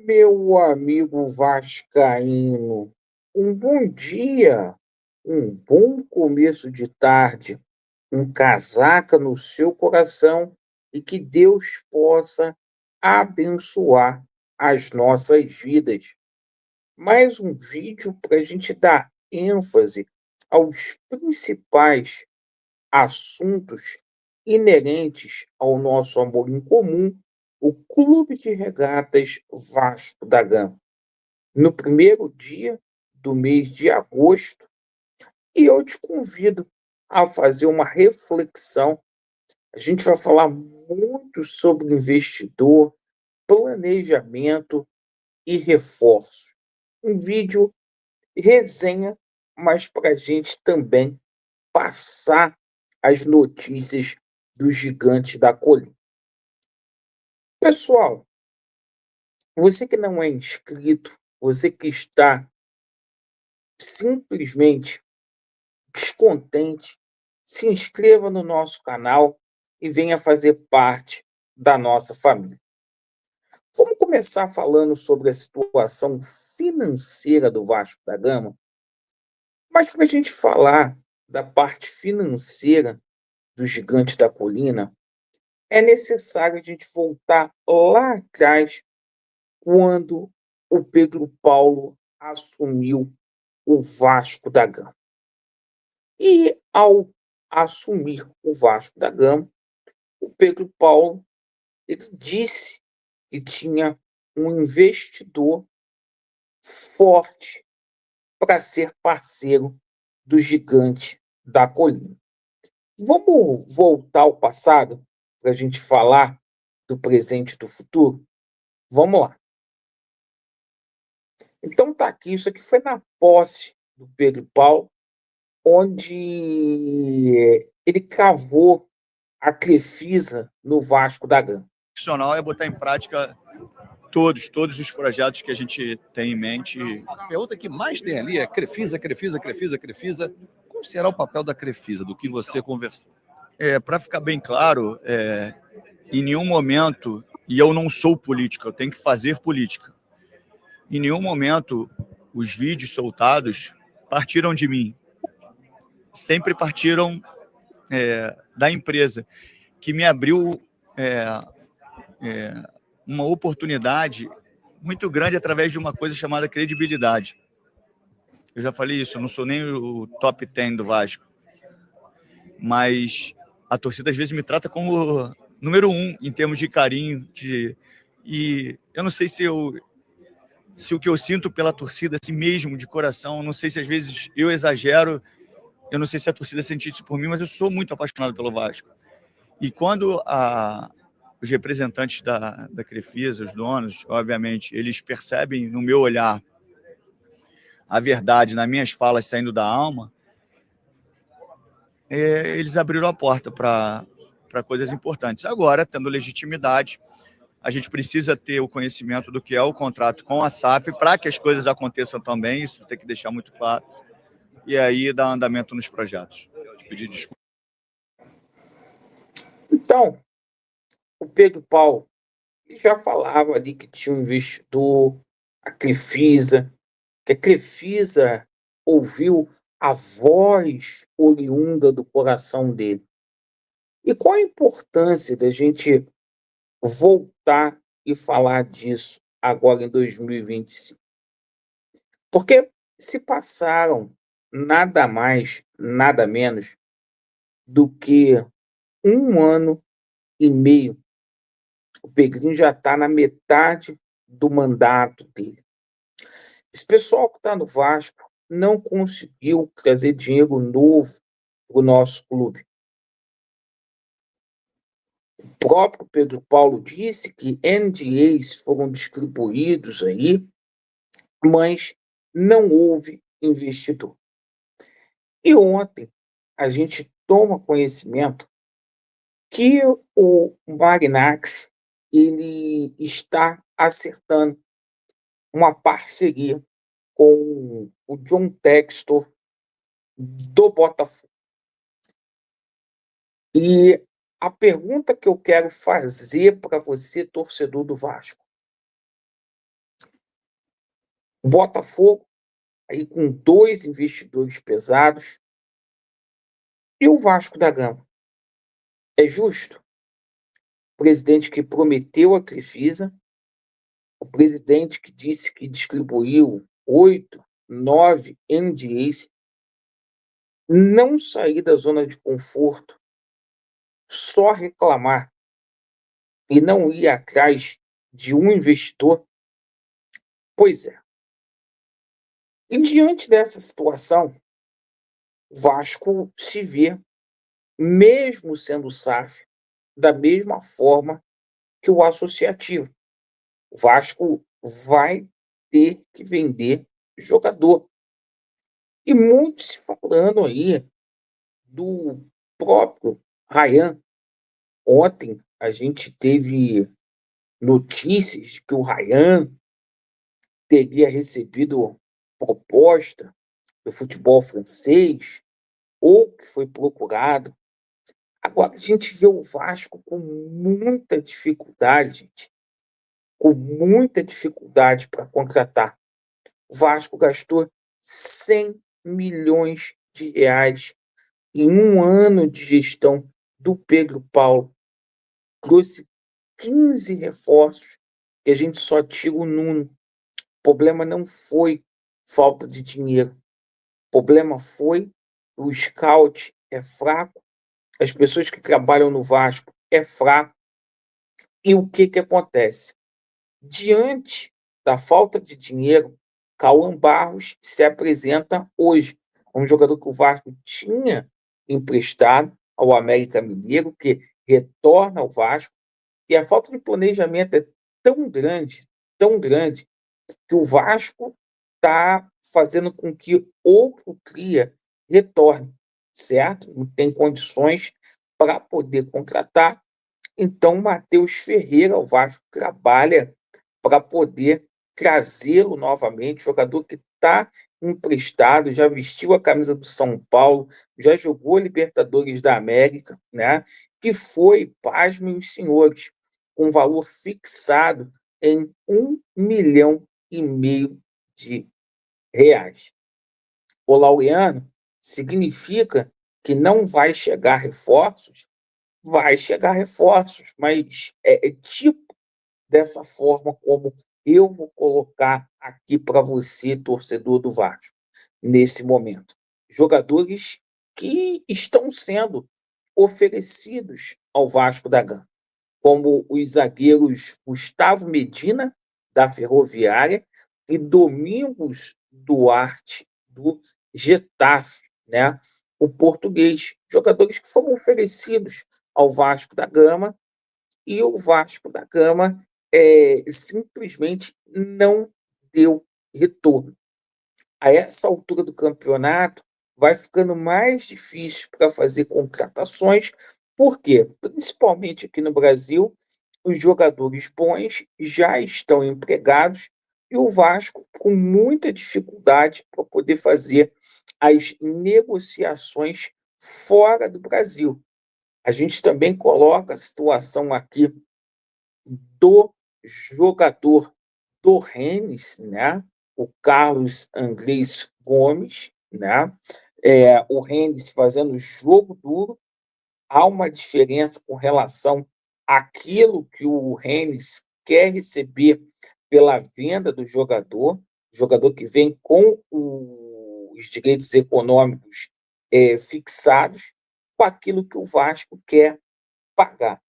Meu amigo vascaíno, um bom dia, um bom começo de tarde, um casaca no seu coração e que Deus possa abençoar as nossas vidas. Mais um vídeo para a gente dar ênfase aos principais assuntos inerentes ao nosso amor em comum, o Clube de Regatas Vasco da Gama, no primeiro dia do mês de agosto, e eu te convido a fazer uma reflexão. A gente vai falar muito sobre investidor, planejamento e reforço. Um vídeo resenha, mas para a gente também passar as notícias dos gigantes da colina. Pessoal, você que não é inscrito, você que está simplesmente descontente, se inscreva no nosso canal e venha fazer parte da nossa família. Vamos começar falando sobre a situação financeira do Vasco da Gama, mas para a gente falar da parte financeira do Gigante da Colina, é necessário a gente voltar lá atrás, quando o Pedro Paulo assumiu o Vasco da Gama. E ao assumir o Vasco da Gama, o Pedro Paulo ele disse que tinha um investidor forte para ser parceiro do Gigante da Colina. Vamos voltar ao passado para a gente falar do presente e do futuro? Vamos lá. Então tá aqui, isso aqui foi na posse do Pedro Paulo, onde ele cravou a Crefisa no Vasco da Gama. Profissional é botar em prática todos os projetos que a gente tem em mente. A pergunta que mais tem ali é Crefisa. Qual será o papel da Crefisa, do que você conversou? Para ficar bem claro, em nenhum momento, e eu não sou político, eu tenho que fazer política, em nenhum momento os vídeos soltados partiram de mim. Sempre partiram da empresa, que me abriu uma oportunidade muito grande através de uma coisa chamada credibilidade. Eu já falei isso, eu não sou nem o top 10 do Vasco, mas a torcida às vezes me trata como número 1 em termos de carinho, e eu não sei se o que eu sinto pela torcida, assim mesmo, de coração, não sei se às vezes eu exagero, eu não sei se a torcida sente isso por mim, mas eu sou muito apaixonado pelo Vasco. E quando os representantes da Crefisa, os donos, obviamente, eles percebem no meu olhar a verdade, nas minhas falas saindo da alma, eles abriram a porta para coisas importantes. Agora, tendo legitimidade, a gente precisa ter o conhecimento do que é o contrato com a SAF para que as coisas aconteçam também, isso tem que deixar muito claro, e aí dar andamento nos projetos. Eu te pedi desculpa. Então, o Pedro Paulo ele já falava ali que tinha um investidor, a Crefisa, que a Crefisa ouviu a voz oriunda do coração dele. E qual a importância da gente voltar e falar disso agora em 2025? Porque se passaram nada mais, nada menos do que 1 ano e meio. O Pedrinho já está na metade do mandato dele. Esse pessoal que está no Vasco não conseguiu trazer dinheiro novo para o nosso clube. O próprio Pedro Paulo disse que NDAs foram distribuídos aí, mas não houve investidor. E ontem a gente toma conhecimento que o Marinax ele está acertando uma parceria com o John Textor do Botafogo. E a pergunta que eu quero fazer para você, torcedor do Vasco, Botafogo, aí com 2 investidores pesados, e o Vasco da Gama. É justo? O presidente que prometeu a Crefisa, o presidente que disse que distribuiu 8, 9 NDAs, não sair da zona de conforto, só reclamar e não ir atrás de um investidor? Pois é. E diante dessa situação, o Vasco se vê, mesmo sendo SAF, da mesma forma que o associativo. O Vasco vai ter que vender jogador. E muito se falando aí do próprio Ryan. Ontem a gente teve notícias de que o Ryan teria recebido proposta do futebol francês, ou que foi procurado. Agora a gente vê o Vasco com muita dificuldade, gente, com muita dificuldade para contratar. O Vasco gastou 100 milhões de reais em um ano de gestão do Pedro Paulo. Trouxe 15 reforços, que a gente só tira o Nuno. O problema não foi falta de dinheiro. O problema foi o scout é fraco, as pessoas que trabalham no Vasco é fraco. E o que acontece? Diante da falta de dinheiro, Cauã Barros se apresenta hoje, um jogador que o Vasco tinha emprestado ao América Mineiro, que retorna ao Vasco, e a falta de planejamento é tão grande, que o Vasco está fazendo com que outro cria retorne, certo? Não tem condições para poder contratar. Então, Matheus Ferreira, o Vasco trabalha para poder trazê-lo novamente, jogador que está emprestado, já vestiu a camisa do São Paulo, já jogou Libertadores da América, né? Que foi, pasmem os senhores, com valor fixado em 1,5 milhão de reais. O Laureano significa que não vai chegar reforços? Vai chegar reforços, mas é tipo dessa forma como eu vou colocar aqui para você, torcedor do Vasco, nesse momento. Jogadores que estão sendo oferecidos ao Vasco da Gama, como os zagueiros Gustavo Medina, da Ferroviária, e Domingos Duarte, do Getafe, né? O português. Jogadores que foram oferecidos ao Vasco da Gama, e o Vasco da Gama simplesmente não deu retorno. A essa altura do campeonato, vai ficando mais difícil para fazer contratações, porque, principalmente aqui no Brasil, os jogadores bons já estão empregados e o Vasco com muita dificuldade para poder fazer as negociações fora do Brasil. A gente também coloca a situação aqui do jogador do Rennes, né? O Carlos Andrés Gomes, né? O Rennes fazendo jogo duro. Há uma diferença com relação àquilo que o Rennes quer receber pela venda do jogador que vem com os direitos econômicos fixados, com aquilo que o Vasco quer pagar,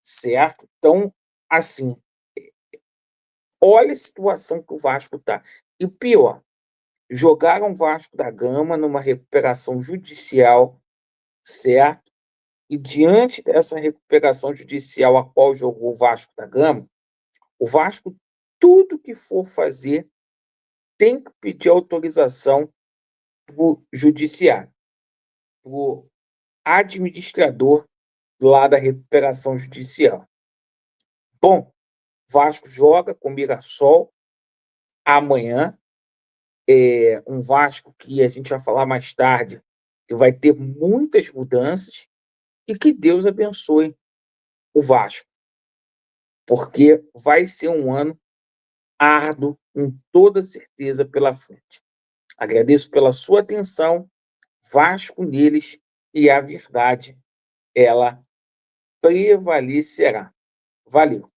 certo? Então, assim, olha a situação que o Vasco está. E o pior, jogaram o Vasco da Gama numa recuperação judicial, certo? E diante dessa recuperação judicial a qual jogou o Vasco da Gama, o Vasco, tudo que for fazer, tem que pedir autorização para o judiciário, para o administrador lá da recuperação judicial. Bom, Vasco joga com o Mirassol amanhã, um Vasco que a gente vai falar mais tarde, que vai ter muitas mudanças, e que Deus abençoe o Vasco, porque vai ser um ano árduo com toda certeza pela frente. Agradeço pela sua atenção. Vasco neles e a verdade, ela prevalecerá. Valeu.